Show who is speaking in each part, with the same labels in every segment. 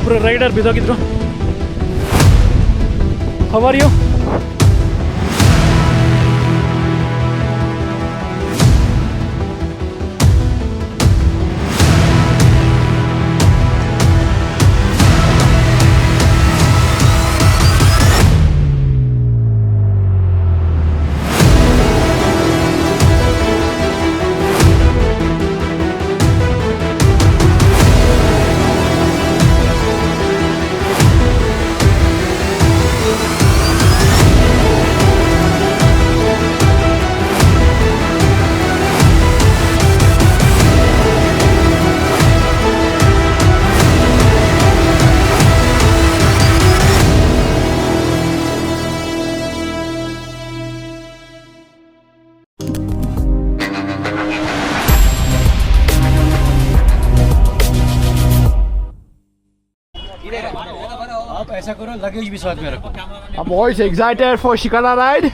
Speaker 1: ಒಬ್ಬರು ರೈಡರ್ ಬಿದ್ದೋಗಿದ್ರು. How are you?
Speaker 2: आप ऐसा करो, लगेज भी साथ में रखो.
Speaker 1: I'm always excited for Shikara ride.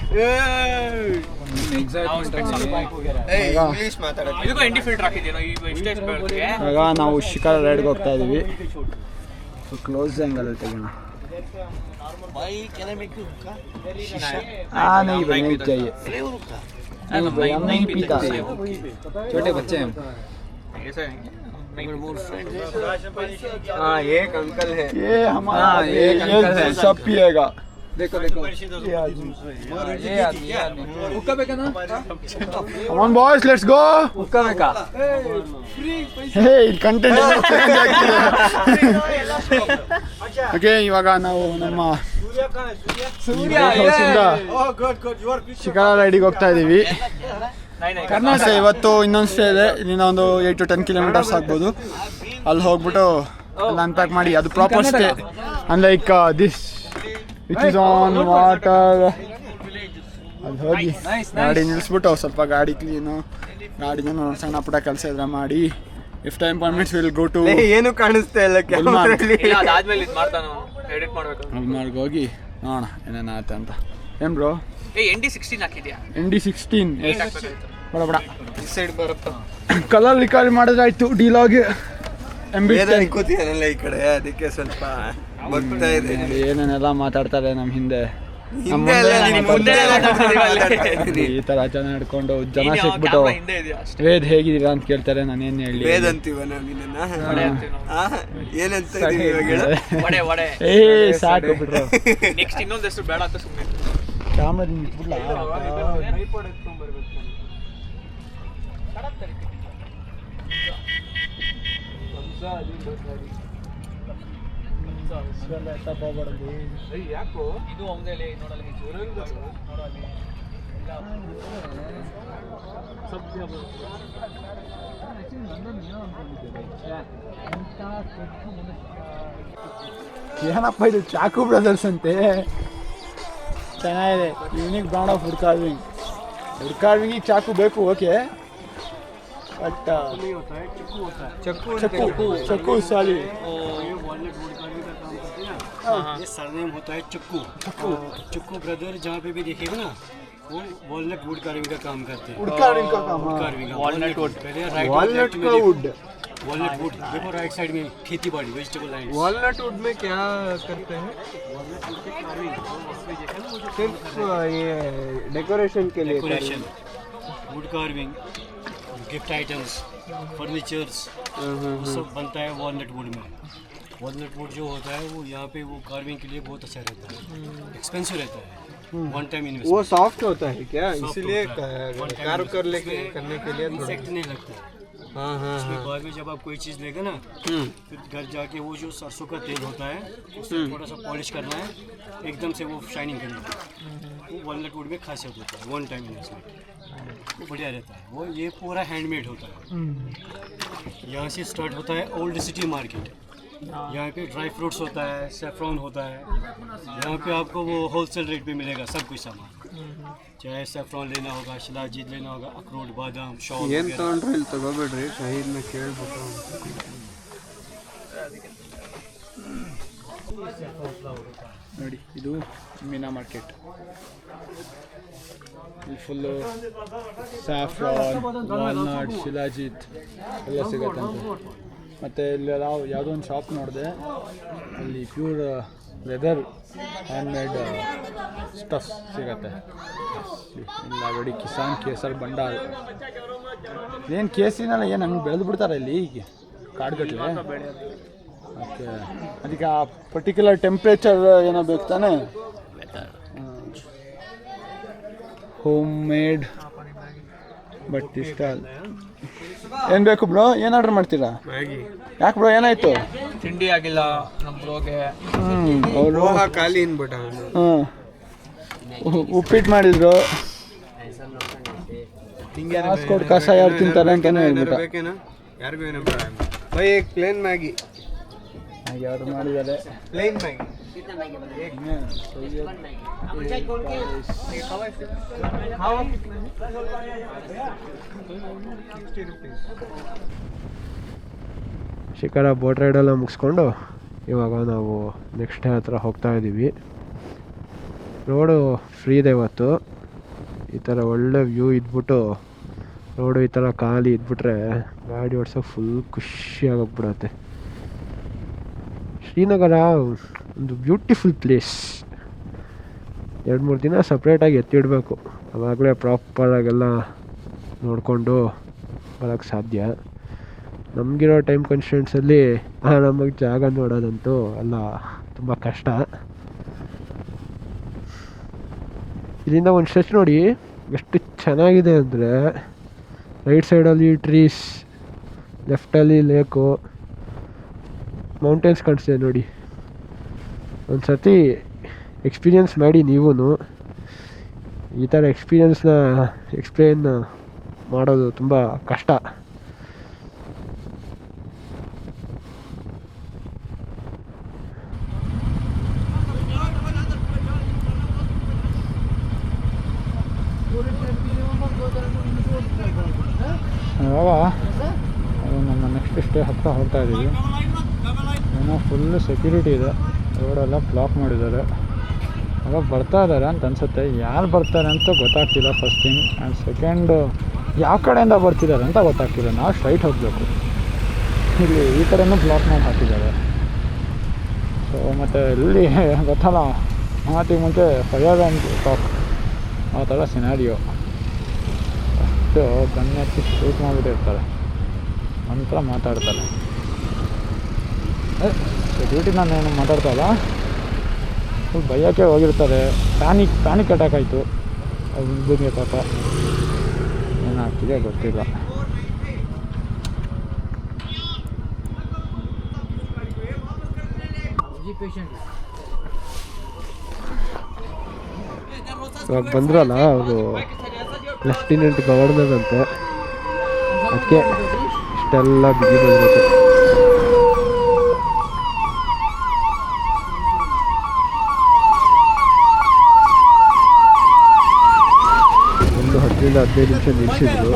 Speaker 3: ಇದಕ್ಕೂ ಎಂಡಿ ಫಿಲ್ಟರ್ ಹಾಕಿದ್ದೀನೋ ಈಗ ಇಷ್ಟೇ ಬೆಳಗ್ಗೆ.
Speaker 1: ಈಗ ನಾವು ಶಿಖರ ರೈಡ್ಗೆ ಹೋಗ್ತಾ ಇದೀವಿ. ಕ್ಲೋಸ್ ಆಂಗಲ್ ತೆಗೋಣ. नहीं भाई नहीं चाहिए. हम नहीं पीता.
Speaker 2: छोटे बच्चे हैं.
Speaker 3: हाँ एक अंकल है.
Speaker 1: ये हमारा एक अंकल है, सब पिएगा.
Speaker 2: देखो देखो.
Speaker 1: ये आदमी.
Speaker 2: ये आदमी. हुक्का पे ना.
Speaker 1: Come on boys, let's go.
Speaker 2: हुक्का पे का.
Speaker 1: Hey, content change ಆಗ್ತಿದೆ. Okay, ಇವಾಗ ನಾವು ನಮ್ಮ ಶಿಖರ ರೈಡಿಗೆ ಹೋಗ್ತಾ ಇದೀವಿ. ಕರ್ನಾಟಕ ಇವತ್ತು ಇನ್ನೊಂದು ಸ್ಟೇ ಇದೆ. ಇಲ್ಲಿಂದ ಒಂದು 8 to 10 ಕಿಲೋಮೀಟರ್ಸ್ ಆಗ್ಬೋದು. ಅಲ್ಲಿ ಹೋಗ್ಬಿಟ್ಟು ಅಲ್ಲಿ ಅನ್ಪ್ಯಾಕ್ ಮಾಡಿ ಅದು proper stay unlike this which is on water. ಅಲ್ಲಿ ಹೋಗಿ ಗಾಡಿ ನಿಲ್ಲಿಸ್ಬಿಟ್ಟು ಸ್ವಲ್ಪ ಗಾಡಿ ಕ್ಲೀನು ಗಾಡಿನ ಸಣ್ಣ ಪುಟ್ಟ ಕೆಲಸ ಇದ್ರೆ ಮಾಡಿ if time permits will go to
Speaker 3: ಏನು ಕಾಣಿಸ್ತಾ ಇಲ್ಲ ಅದಾದ್ಮೇಲೆ ಇದು ಮಾಡ್ತಾನು ಎಡಿಟ್ ಮಾಡ್ಬೇಕು.
Speaker 1: ಗುಲ್ಮಾರ್ಗ್ ಹೋಗಿ ನೋಡೋಣ ಏನೇನಾಗುತ್ತೆ ಅಂತ. ಏನು ಬ್ರೋ
Speaker 3: ND16 ಹಾಕಿದ್ಯಾ?
Speaker 1: ND16 ಬಡ ಬಡ
Speaker 3: ಈ ಸೈಡ್ ಬರುತ್ತಾ
Speaker 1: ಕಲರ್ ರಿಕಾರ್ಡ್ ಮಾಡಿದ್ರಾಯ್ತು. ಡಿಲಾಗ್
Speaker 3: ಕೂತಿಯಾನಲ್ಲ ಈ ಕಡೆ ಅದಕ್ಕೆ ಸ್ವಲ್ಪ ಬರ್ತಾ ಇದೆ.
Speaker 1: ಏನೇನೆಲ್ಲ ಮಾತಾಡ್ತಾರೆ ನಮ್ಮ ಹಿಂದೆ. ಈ ತರ ಜನ ಹಿಡ್ಕೊಂಡು ಜನ ಸಿಕ್ಬಿಟ್ಟು ವೇದ್ ಹೇಗಿದ್ದೀರಾ ಅಂತ ಕೇಳ್ತಾರೆ. ನಾನು ಏನು ಹೇಳಿ
Speaker 3: ವೇದ್ ಅಂತೀವ ಏನಂತ
Speaker 1: ಏ ಸಾಕು ಬಿಡ್ರು.
Speaker 3: ನೆಕ್ಸ್ಟ್ ಇನ್ನೊಂದಷ್ಟು ಬೇಡ ಅಂತ ಸುಮ್ಮನೆ
Speaker 1: ಕ್ಯಾಮ್ರಾದಿಂದ ಇಟ್ಬಿಡ್ಲಾ?
Speaker 3: ಯಾಕೋ ಇದು ಒಮ್ಮೆಲೆ ನೋಡಲ್ಲ
Speaker 1: ಏನಪ್ಪ ಇದು ಚಾಕು ಬ್ರದರ್ಸ್ ಅಂತೆ. ಚೆನ್ನಾಗಿದೆ. Unique brand of wood carving. Wood carving ಚಾಕು ಬೇಕು ಓಕೆ, बट चक्कू साली
Speaker 2: ये सरनेम होता है चक्कू. चक्कू ब्रदर जहाँ पे भी देखिएगा ना वो वॉलनट वुड कार्विंग का काम करते हैं.
Speaker 1: वुड कार्विंग का काम.
Speaker 2: वॉलनट वुड
Speaker 1: वॉलनट का वुड.
Speaker 2: वॉलनट वुड देखो राइट साइड में खेती बाड़ी वेजिटेबल लैंड.
Speaker 3: वॉलनट वुड में क्या करते हैं? सिर्फ ये डेकोरेशन के लिए.
Speaker 2: Decoration, wood carving, gift items, furnitures सब बनता है वॉलनट वुड में. वॉलनट वुड जो होता है वो यहाँ पे वो कार्विंग के लिए बहुत अच्छा रहता है. एक्सपेंसिव रहता है. One time investment.
Speaker 3: वो सॉफ्ट होता है क्या? इसीलिए कार्व करने के लिए
Speaker 2: इंसेक्ट नहीं लगता.
Speaker 3: हाँ हाँ.
Speaker 2: उसमें बाद में जब आप कोई चीज़ लेगा ना फिर घर जाके वो जो सरसों का तेल होता है उसको थोड़ा सा पॉलिश करना है, एकदम से वो शाइनिंग करना है. वो वॉलनट वुड में खासियत होता है. वन टाइम इन्वेस्टमेंट वो बढ़िया रहता है. वो ये पूरा हैंडमेड होता है. यहाँ से स्टार्ट होता है ओल्ड सिटी मार्केट. यहाँ पे ड्राई फ्रूट्स होता है, सेफ्रॉन होता है. यहाँ पे आपको वो होलसेल रेट पे मिलेगा सब कुछ सामान. चाहे सेफ्रॉन लेना होगा, शिलाजीत लेना होगा, अखरोट, बादाम, शॉल.
Speaker 3: ಏನು ತಗೊಂಡ್ರೆ ಇಲ್ಲಿ ತಗೋಬೇಡ್ರಿ, ಶಹೀದ್ನ ಕೇಳ್ಬೇಕು.
Speaker 1: ನೋಡಿ ಇದು ಮೀನಾ ಮಾರ್ಕೆಟ್. ಇಲ್ಲಿ ಫುಲ್ಲು ಸ್ಯಾಫ್ರಾನ್, ವಾಲ್ನಟ್, ಶಿಲಾಜಿತ್ ಎಲ್ಲ ಸಿಗತ್ತಂತೆ. ಮತ್ತು ಇಲ್ಲಿ ಯಾವುದೋ ಒಂದು ಶಾಪ್ ನೋಡಿದೆ, ಅಲ್ಲಿ ಪ್ಯೂರ್ ಲೆದರ್ ಹ್ಯಾಂಡ್ಮೇಡ್ ಸ್ಟಫ್ ಸಿಗತ್ತೆ. ಇಲ್ಲ ನೋಡಿ, ಕಿಸಾನ್ ಕೇಸರ್ ಭಂಡಾರ್. ಏನು ಕೇಸಿನಲ್ಲ, ಏನು ಹಂಗೆ ಬೆಳೆದು ಬಿಡ್ತಾರೆ ಇಲ್ಲಿ ಈಗ ಕಾಡುಗಟ್ಟಲೆ. ಓಕೆ, ಅದಕ್ಕೆ ಆ ಪರ್ಟಿಕ್ಯುಲರ್ ಟೆಂಪ್ರೇಚರ್ ಏನೋ ಬೇಕು ತಾನೆ. ಹೋಮ್ ಮೇಡ್ ಬಟ್ ಇಷ್ಟ. ಏನು ಬೇಕು ಬ್ರೋ? ಏನು ಆರ್ಡರ್ ಮಾಡ್ತೀರಾ?
Speaker 2: ಮ್ಯಾಗಿ.
Speaker 1: ಯಾಕೆ ಬ್ರೋ, ಏನಾಯ್ತು?
Speaker 3: ತಿಂಡಿ ಆಗಿಲ್ಲ ನಮ್ಮ ಬ್ರೋಗೆ.
Speaker 1: ಅವರು
Speaker 2: ಖಾಲಿ ಅನ್ಬಿಟ್ಟ.
Speaker 1: ಉಪ್ಪಿಟ್ಟು ಮಾಡಿದ್ರು, ಕಾಸ್ಕೋಟ್ ಕಷಾಯ ಯಾರು ತಿಂತಾರೆ ಅಂತಾನೆ ಹೇಳ್ಬಿಟ್ಟ.
Speaker 2: ಯಾರಿಗೂ ಏನು ಬೈ ಪ್ಲೇನ್ ಮ್ಯಾಗಿ
Speaker 1: ಹಾಗೆ ಆರ್ಡರ್ ಮಾಡಿದ್ದಾರೆ.
Speaker 2: Plain Maggi.
Speaker 4: ಶಿಖರ ಬೋಟ್ ರೈಡೆಲ್ಲ ಮುಗಿಸ್ಕೊಂಡು ಇವಾಗ ನಾವು ನೆಕ್ಸ್ಟ್ ಡೇ ಹತ್ರ ಹೋಗ್ತಾ ಇದ್ದೀವಿ. ರೋಡು ಫ್ರೀ ಇದೆ ಇವತ್ತು. ಈ ಥರ ಒಳ್ಳೆ ವ್ಯೂ ಇದ್ಬಿಟ್ಟು ರೋಡು ಈ ಥರ ಖಾಲಿ ಇದ್ಬಿಟ್ರೆ ಗಾಡಿ ಓಡಿಸೋಕೆ ಫುಲ್ ಖುಷಿಯಾಗೋಗ್ಬಿಡತ್ತೆ. ಶ್ರೀನಗರ ಒಂದು ಬ್ಯೂಟಿಫುಲ್ ಪ್ಲೇಸ್. 2-3 ದಿನ ಸಪ್ರೇಟಾಗಿ ಎತ್ತಿಡಬೇಕು, ಆವಾಗಲೇ ಪ್ರಾಪರಾಗೆಲ್ಲ ನೋಡಿಕೊಂಡು ಬರೋಕ್ಕೆ ಸಾಧ್ಯ. ನಮಗಿರೋ ಟೈಮ್ ಕನ್ಸ್ಟೆಂಟ್ಸಲ್ಲಿ ನಮಗೆ ಜಾಗ ನೋಡೋದಂತೂ ಎಲ್ಲ ತುಂಬ ಕಷ್ಟ. ಇಲ್ಲಿಂದ ಒಂದು ಸ್ಟ್ರೆಚ್ ನೋಡಿ ಎಷ್ಟು ಚೆನ್ನಾಗಿದೆ ಅಂದರೆ, ರೈಟ್ ಸೈಡಲ್ಲಿ ಟ್ರೀಸ್, ಲೆಫ್ಟಲ್ಲಿ ಲೇಕು, ಮೌಂಟೇನ್ಸ್ ಕಾಣಿಸ್ತಿದೆ ನೋಡಿ. ಒಂದು ಸರ್ತಿ ಎಕ್ಸ್ಪೀರಿಯನ್ಸ್ ಮಾಡಿ ನೀವೂ. ಈ ಥರ ಎಕ್ಸ್ಪೀರಿಯನ್ಸ್ನ ಎಕ್ಸ್ಪ್ಲೇನ್ ಮಾಡೋದು ತುಂಬ ಕಷ್ಟ.
Speaker 1: ಇವಾಗ ನಮ್ಮ ನೆಕ್ಸ್ಟ್ ಸ್ಟೇ ಹತ್ರ ಹೋಗ್ತಾ ಇದ್ದೀವಿ. ಏನೋ ಫುಲ್ಲು ಸೆಕ್ಯೂರಿಟಿ ಇದೆ, ರೋಡೆಲ್ಲ ಬ್ಲಾಕ್ ಮಾಡಿದ್ದಾರೆ. ಅವಾಗ ಬರ್ತಾ ಇದ್ದಾರೆ ಅಂತ ಅನಿಸುತ್ತೆ. ಯಾರು ಬರ್ತಾರೆ ಅಂತ ಗೊತ್ತಾಗ್ತಿಲ್ಲ ಫಸ್ಟ್ ಥಿಂಗ್. ಆ್ಯಂಡ್ ಸೆಕೆಂಡು, ಯಾವ ಕಡೆಯಿಂದ ಬರ್ತಿದ್ದಾರೆ ಅಂತ ಗೊತ್ತಾಗ್ತಿಲ್ಲ. ನಾವು ಸ್ಟ್ರೈಟ್ ಹೋಗಬೇಕು. ಇಲ್ಲಿ ಈ ಕಡೆಯೂ ಬ್ಲಾಕ್ ಮಾಡಿ ಹಾಕಿದ್ದಾರೆ. ಸೊ ಮತ್ತು ಇಲ್ಲಿ ಗೊತ್ತಲ್ಲ, ಮಾತಿಗೆ ಮುಂಚೆ ಫೈರ್ ಆ್ಯಂಡ್ ಟಾಕ್ ಆ ಥರ ಸಿನಾರಿಯೋ. ಅಷ್ಟು ಗನ್ನೆತ್ತಿ ಶೂಟ್ ಮಾಡಿಬಿಟ್ಟಿರ್ತಾರೆ, ನಂತರ ಮಾತಾಡ್ತಾರೆ. ಸೆಕ್ಯೂರಿಟಿ ನಾನೇನು ಮಾತಾಡ್ತಾಯಿಲ್ಲ, ಫುಲ್ ಭಯಕ್ಕೆ ಹೋಗಿರ್ತಾರೆ. ಪ್ಯಾನಿಕ್ ಅಟ್ಯಾಕ್ ಆಯಿತು ಹುಡುಗಿಗೆ, ಪಾಪ ಏನಾಗ್ತಿದೆ ಗೊತ್ತಿಲ್ಲ.
Speaker 4: ಇವಾಗ ಬಂದ್ರಲ್ಲ ಅವರು ಲೆಫ್ಟಿನೆಂಟ್ ಗವರ್ನರ್ ಅಂತೆ, ಅದಕ್ಕೆ ಇಷ್ಟೆಲ್ಲ ಬಿಗಿ ಬಂದಿರುತ್ತೆ. ಒಂದು 10-15 ನಿಮಿಷ ನಿಲ್ಲಿಸಿದ್ರು.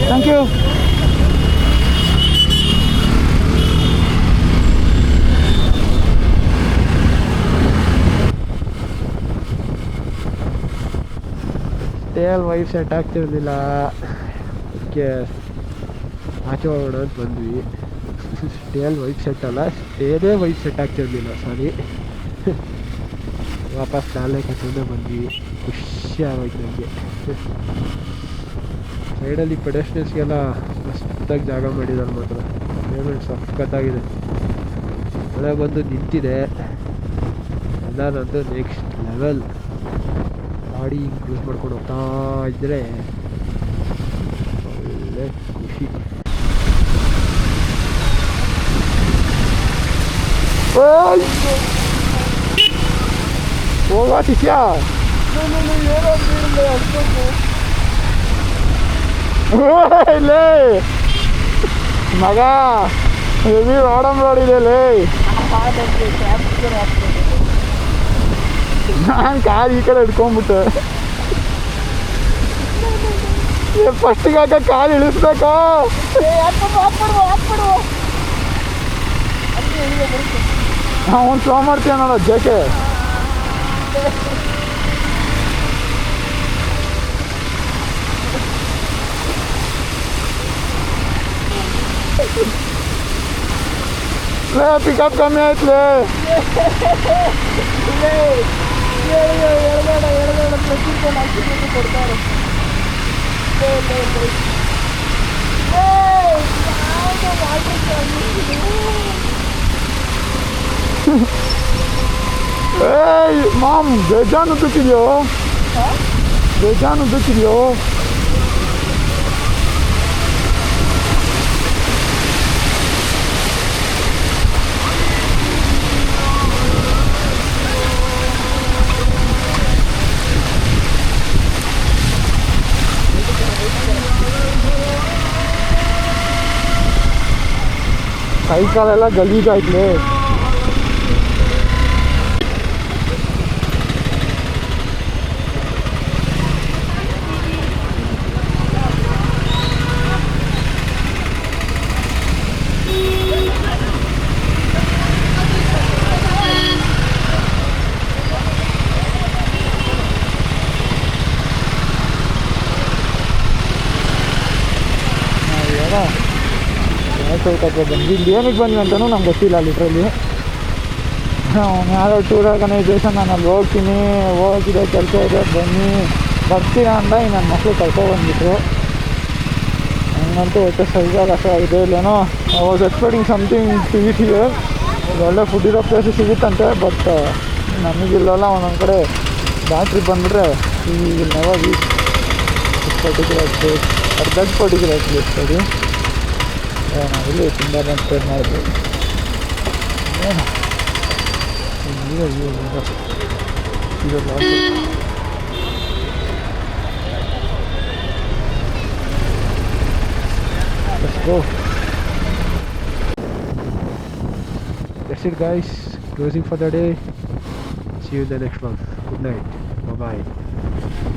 Speaker 1: Thank you.
Speaker 4: ಸ್ಟೇಲ್ ವೈಫ್ ಸೆಟ್ ಆಗ್ತಿರಲಿಲ್ಲ, ಅದಕ್ಕೆ ಆಚೆ ಹೋಗೋಣ ಅಂತ ಬಂದ್ವಿ. ಸ್ಟೇಲ್ ವೈಫ್ ಸೆಟ್ ಅಲ್ಲ, ಸ್ಟೇದೇ ವೈಫ್ ಸೆಟ್ ಆಗ್ತಿರಲಿಲ್ಲ, ಸಾರಿ. ವಾಪಸ್ ನಾಳೆ ಕಟ್ಟೋದೇ ಬಂದ್ವಿ. ಖುಷಿ ಆಗೋಯ್ತು ನನಗೆ. ಸೈಡಲ್ಲಿ ಪೆಡೆಸ್ಟ್ರಿಯನ್ಸ್ಗೆಲ್ಲ ಮಸ್ತಾಗಿ ಜಾಗ ಮಾಡಿದ್ದಾರೆ ಮಾತ್ರ. ಪೇಮೆಂಟ್ ಸಖತ್ತಾಗಿದೆ. ಮಳೆ ಬಂದು ನಿಂತಿದೆ, ಎಲ್ಲನಂತೂ ನೆಕ್ಸ್ಟ್ ಲೆವೆಲ್. ಗಾಡಿ ಕ್ರೂಸ್ ಮಾಡ್ಕೊಂಡು ಹೋಗ್ತಾ ಇದ್ದರೆ ಒಳ್ಳೆ ಖುಷಿ.
Speaker 1: ಹೋಗಾ ಶಿಷ್ಯ, ಇಲ್ಲೇ ಮಗ ಹೆವಿ ರಾಡಮ್ ರೋಡ್ ಇದೆ ಲೇ. ನಾನು ಕಾರ್ ಈ ಕಡೆ ಹಿಡ್ಕೊಂಡ್ಬಿಟ್ಟೆ. ಫಸ್ಟಿಗೆ ಹಾಕ ಕಾಲು ಇಳಿಸ್ಬೇಕಾ? ಒಂದು ಸ್ಲೋ ಮಾಡ್ತೀಯ ನೋಡ ಜೇಕೆ. ಪಿಕಪ್ ಕಮ್ಮಿ ಆಯ್ತಲೇ.
Speaker 5: ಕೊಡ್ತಾರೆ.
Speaker 1: ಏಯ್ ಮಾಮ್, ಬೇಜಾನ್ ಉದ್ದಕ್ಕಿದೆಯೋ, ಬೇಜಾನ್ ಉದ್ದಕ್ಕಿದೆಯೋ. ಕೈ ಕಾಲೆಲ್ಲ ಗಲೀಜಾಯ್ತಲೇ. ಬಂದು ಏನಕ್ಕೆ ಬಂದ್ವಿ ಅಂತಲೂ ನಮ್ಗೆ ಗೊತ್ತಿಲ್ಲ ಲಿಟ್ರಲ್ಲಿ. ಯಾರೋ ಟೂರ್ ಆರ್ಗನೈಸೇಷನ್ ನಾನು ಅಲ್ಲಿ ಹೋಗಿದೆ, ಕೆಲಸ ಇದೆ, ಬನ್ನಿ ಬರ್ತೀರಾ ಅಂತ ನನ್ನ ಮಕ್ಕಳು ಕರ್ಕೊಬಂದ್ಬಿಟ್ರು. ಹಂಗಂತೂ ಹೊಟ್ಟೆ ಸರಿಯಾಗಿ ಅಷ್ಟು ಇದೆ ಇಲ್ಲೇನೋ. I was expecting something to eat here. ಒಳ್ಳೆ ಫುಡ್ ಇರೋ ಪ್ಲೇಸು ಸಿಗುತ್ತಂತೆ, ಬಟ್ ನಮಗಿಲ್ಲಲ್ಲ. ಒಂದೊಂದು ಕಡೆ ಬ್ಯಾಟ್ರಿ ಬಂದುಬಿಟ್ರೆ ಈ never eat particular place at that particular place. ಸರಿ, ನಾವಿಲ್ಲಿ ತುಂಬ ಸ್ಪೇರ್ ಮಾಡಿದ್ವಿ. Let's go. That's it guys, closing for the day. See you in the next one. Good night. Bye bye.